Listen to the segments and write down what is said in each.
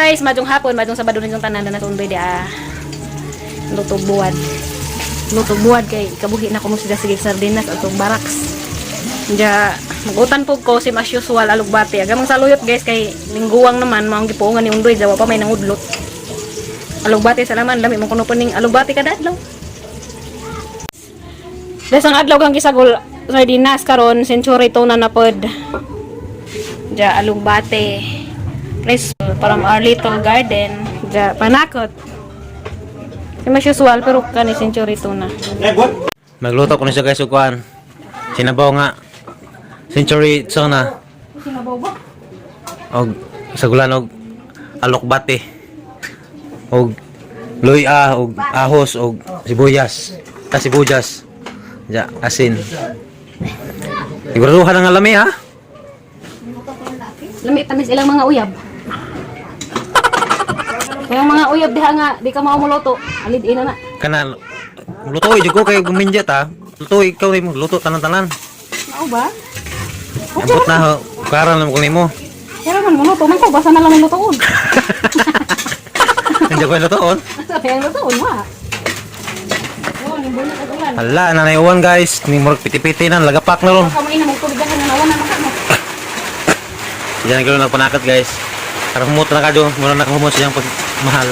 guys, madung hapon, madung Sabado ninyong tanan na natundoy dia. Luto buwad. Luto buwad kay kabuhi na ko mo sila sige sardinas at baraks. Diya, magutan po ko si as usual alugbati. Agamang saluyot guys kay lingguwang naman maong gipuungan ni undoy jawa pa may nangudlot. Alugbati sa laman, dami mo kuno puning alugbati kada adlaw. Desang adlaw kang gisagol sardinas karon century tuna na pod. Diya alugbati. Please from our little garden. Diya panakot. Si mas usual pero kani century tuna. Magluto ko na siya guys ukuan. Sinabaw nga century tuna. Sinabaw ba? Og sagulan og alokbate. Og luya og ahos og sibuyas. Sibuyas. Ja, asin. Siguraduhan ang alami ha. Lami tamis ilang mga uyab. Kaya mga uyab diha nga di ka mao muluto. Alid ina na. Kana lutoy jud ko kay guminja ta. Lutoy ikaw mo luto tanan-tanan. Mao ba? Ambot na ho. Karan mo ko nimo. Kaya man muluto man ko basta na lang ang lutoon. Hindi ko lutoon. Kaya ang lutoon wa. Oh, nimbo na kagulan. Hala, nanayuan guys. Ni murag piti-piti na lagapak na ron. Kamay na magtubigan na nawan na makano. Diyan ko nagpanakat guys. Para humot na kadyo, muna na humot siyang mahal.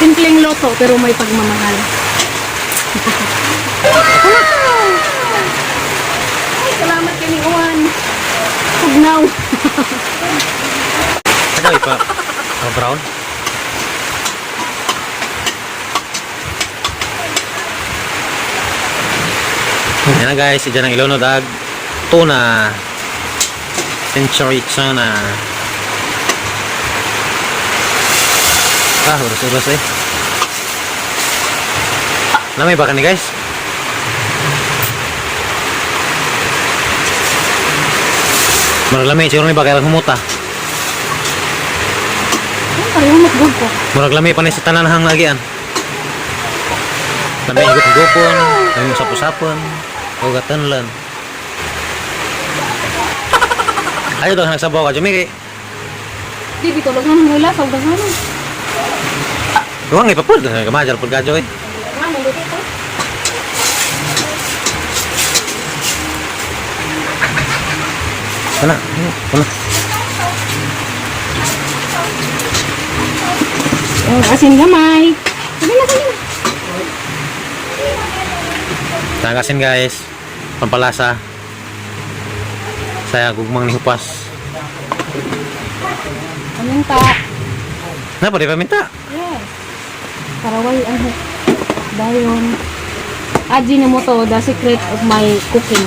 Simpleng loto pero may pagmamahal. Ay, salamat kay ni Uwan. Tugnaw. Ano ipa? Brown? Yan na guys, dyan ang ilunod ag tuna century tuna. Urus-urus eh. Namay ba ka ni guys? Murag lami, siguro ni ba kailang humuta? Pareho matgod ko. Murag lami pa ni sa tanan hang agian. Lami higop-higopon, lami usap-usapon, o gatanlan. Ayo dong nagsabaw ka, Jumiri. Di bitulog na nila sa udah sana. Doang ipapod, kamajar pud kadyo eh. Mamo dito. Kana, kana. Oh, asin gamay. Sige na, sige na. Tagasin guys, pampalasa. Saya gugmang ni hupas. Paminta. Napa di paminta? Yes. Karaway ang dayon. Aji na mo to, the secret of my cooking.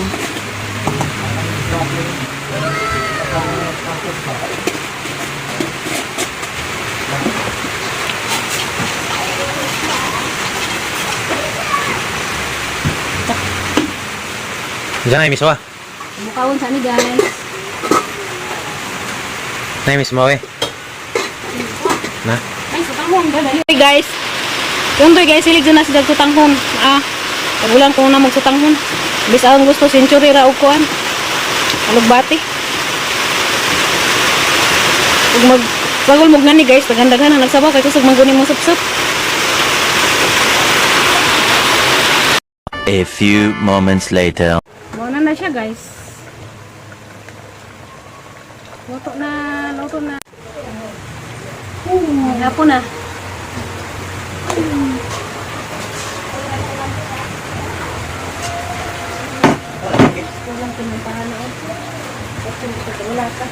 Diyan ay miswa. Bukawon sa ni guys. Nay mismo eh. Na. Ay, sutanghon dali. Hey guys. Yuntoy guys, silig na sa sutanghon. Pagulan ko na magsutanghon. Bisa ang gusto century ra og kuan. Alugbati. Ug mag bagol mo ngani guys, pagandaghan na nagsabaw kay kusog mangguni mo sup-sup. A few moments later. Muna na siya guys. Luto na, luto na. Hapon na. Kulang pinumpahan na. Wala ka.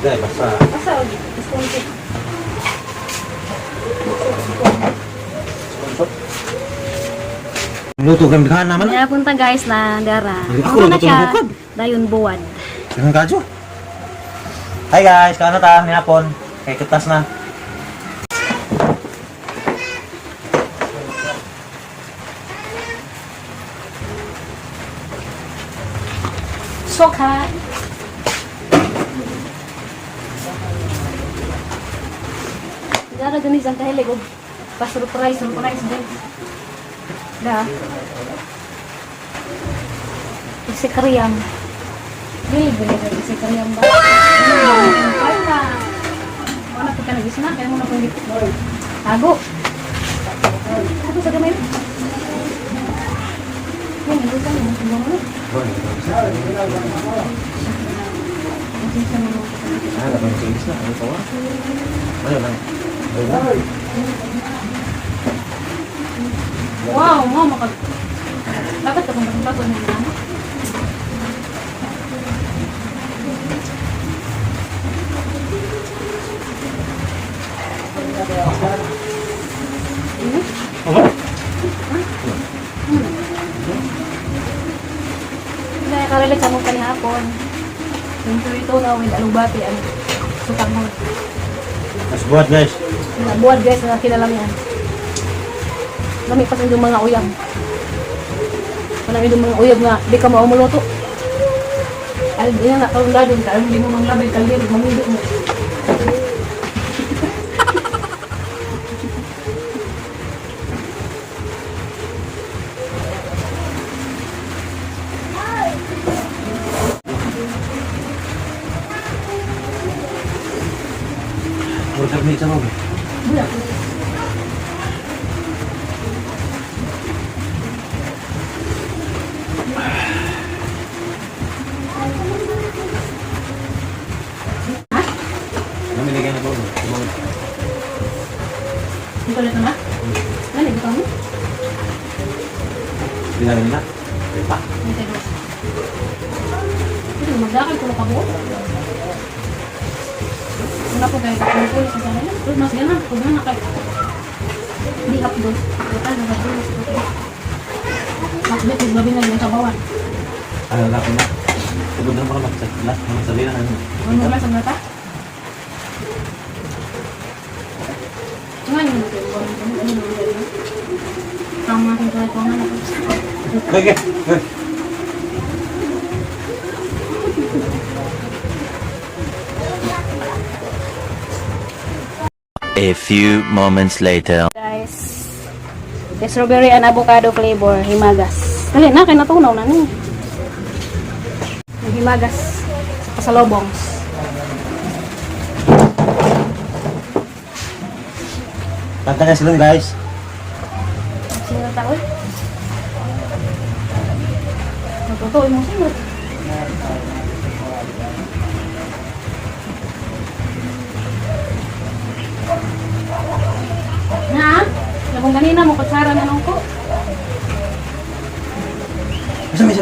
Udah basa. Basa, diskonti. Luto kami kan naman. Kaya punta guys na dara. Ako Ano na luto ng siya? bukod. Dayon buwad. Ang kadyo. Hi guys, kaano ta? Hapon. Kay kutas na. Pasok ha. Gara ganis ang kahilig og pa-surprise din. Da. Isi karyam. Bili isi karyam ba? Kaya. Wala pa ka nag-isna, kaya mo na kung tago. Tago sa gamay. Yan, ito sa mga tulong mo. Wow, mo makag... Dapat ka kung magpapagod ng ano? Kaya karelate sa mong kanihapon. Yung ito na with alubati ang sukang mo. Mas buhat guys. Buhat guys na kilalang yan. Lami pa sa yung mga uyab. Panami yung mga uyab nga di ka maumuluto. Alam din na karong gadon ka. Alam din mo mga labay kaldirig mamili mo. Buhat ni sama. Budak. Namilagyan ako. Ito ulit na? Ano ito mo? Binalin na. Pa. Ito ito. Ito magdakal ko ka buo. Wala po kayo kapag sa sana lang. Pero mas ganun, kung na kayo. Hindi upload. Total na mag-ulas. Mas bet, magbabi na yung sabawan. Ano na ko na. Tugod na mga magsalat. Mga salina. Ano ba sa mata? Ngayon mo kayo. Ano na ulit? Tama aking kahit mga na. Okay. A few moments later. Guys, the strawberry and avocado flavor, himagas. Dali na, kaya natunaw na ni. Yung himagas sa pasalobongs. Kanta na sila guys. Sino na tao? Natutuin mo sino. Na? Labong ganina mo, kutsara na nung ko. Sabi.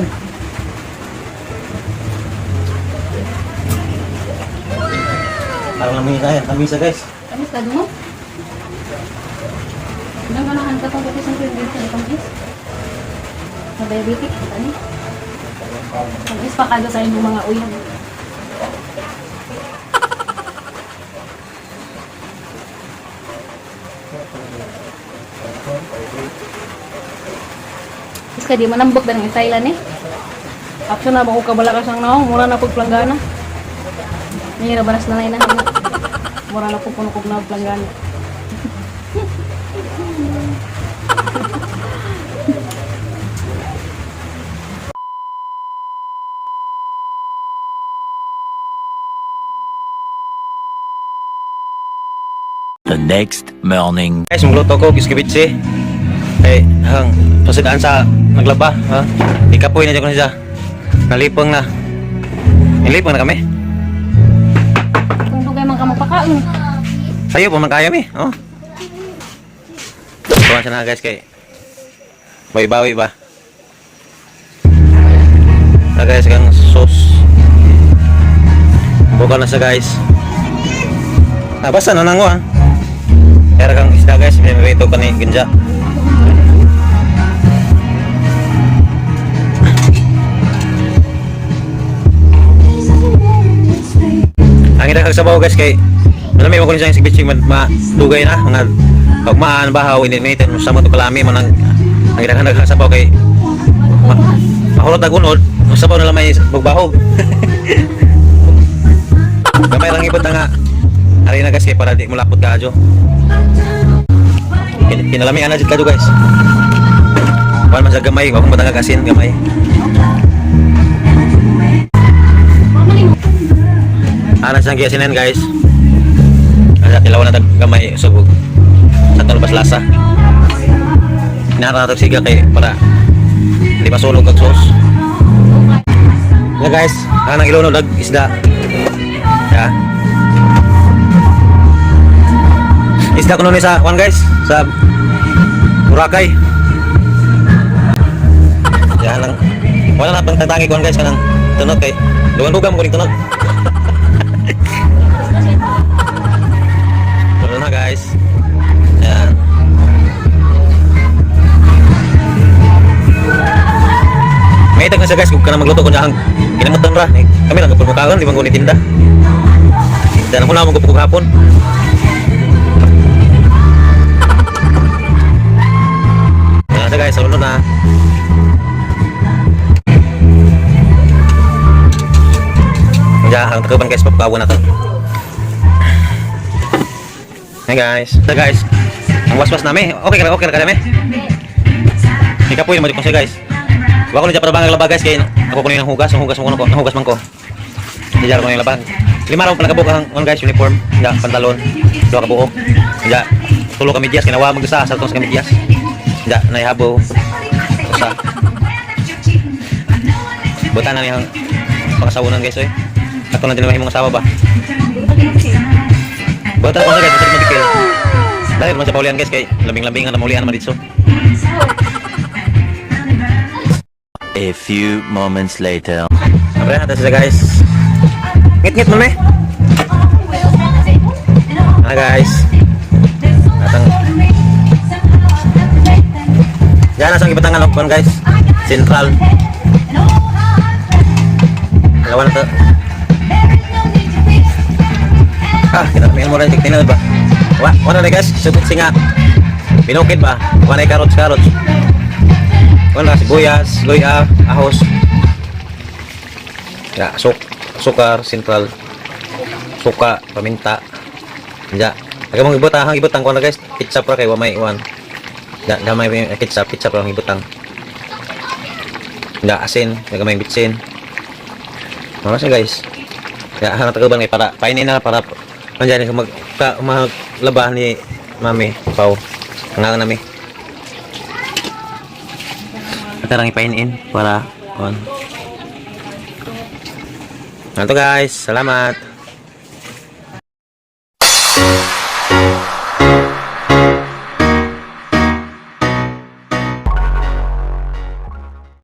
Parang namin kaya. Kamisa guys. Kamis ka mo? Ilang ganahan ka kung kapis ang pinagin sa kamis? Sa diabetic, ano? Kamis pa kada sa inyong mga uyang. Is ka di manambok na ng Thailand eh. Action na ba ko kabala ka sang naong, mura na pag planggana. Nira banas na na mura na po puno kog na planggana. The next morning. Guys, magluto ko kiskibitsi. Eh, hang pasidaan sa naglaba, ha. Ikapoy na dyan ko siya. Nalipong na. Nalipong na kami. Kung dugay man ka magpakain. Sayo po man kaya mi, oh. Tuwan siya na guys kay bawi-bawi ba. Na guys kang sauce. Buka na siya guys. Ah, basta na nango ha. Kaya kang isda guys, may rito ka ni Ginja. Ang ina kag sabaw guys kay malami mo ko ni sang bitching madugay na mga pagmaan bahaw ini minute mo sa mo to kalami man ang ina kag nagsabaw kay mahulot agunod Usapaw na lang may magbahog. Gamay lang ibot nga. Ari na guys kay para di mo lapot ka adyo. Kinalamian na dito kadyo guys. Wala man sa gamay, wag mo matangag asin gamay. Anas ang giasinan guys. Ada tilaw na gamay subog. Sa talbas lasa. Inara nato siga kay para di masulog kag sauce. Ya guys, anang ilono dag isda. Ya. Isda kuno ni sa one guys, sa Boracay. Ya lang. Wala na pang tangi kuan guys kanang tunod kay dugan bugam ko ning tunod. Wala na guys. Yan. May itag na siya guys kung ka na magluto kung saan kinamutan ra. Kami lang kapulmukaon, di bang kung itinda. Dan ako na magupukog hapon. Yan na guys, sunod na. Diyan, ang takaban guys, papukawan na to. Hey guys, ito guys. Ang waswas namin, okay ka namin. Ikapoy naman dito siya guys. Wako na dyan para bang naglaba guys, kaya ako kunin ng hugas man ko. Diyan ko na yung labang. 5 raw pala kabuk ang guys, uniform, diyan, pantalon, 2 kabuok. Diyan, tulo ka medyas, kinawa mag-isa, sa itong sa medyas. Diyan, naihabo. Sa butan na niyang pangasawunan guys, eh. Ato lang din naman yung mga asawa ba? Butan ko na guys, butan magikil. Dahil naman sa paulian guys, kaya labing-labingan na maulian naman dito. A few moments later. Abre, natin sila guys. Ngit-ngit mo na eh. Guys. Atang. Diyan asang ibatangan lokon guys. Central. Lawan na to. Kita namin mo rin tingnan ba? Wala na guys, subot singa. Binukid ba? Wala carrots. Wala sibuyas, loya, ahos. Ya, sukar, sentral. Suka, paminta. Ya, aga mong ibutang ko na guys. Ketchup ra kay wa may iwan. Ya, gamay ketchup ra ang ibutang. Ya, asin, gamay bitsin. Mga siya guys. Ya, hanap tagaban kay para painin na para mandiyan maglaba ni Mami Pau. Nga nami. Karang ipainin para on. Nanto guys, salamat.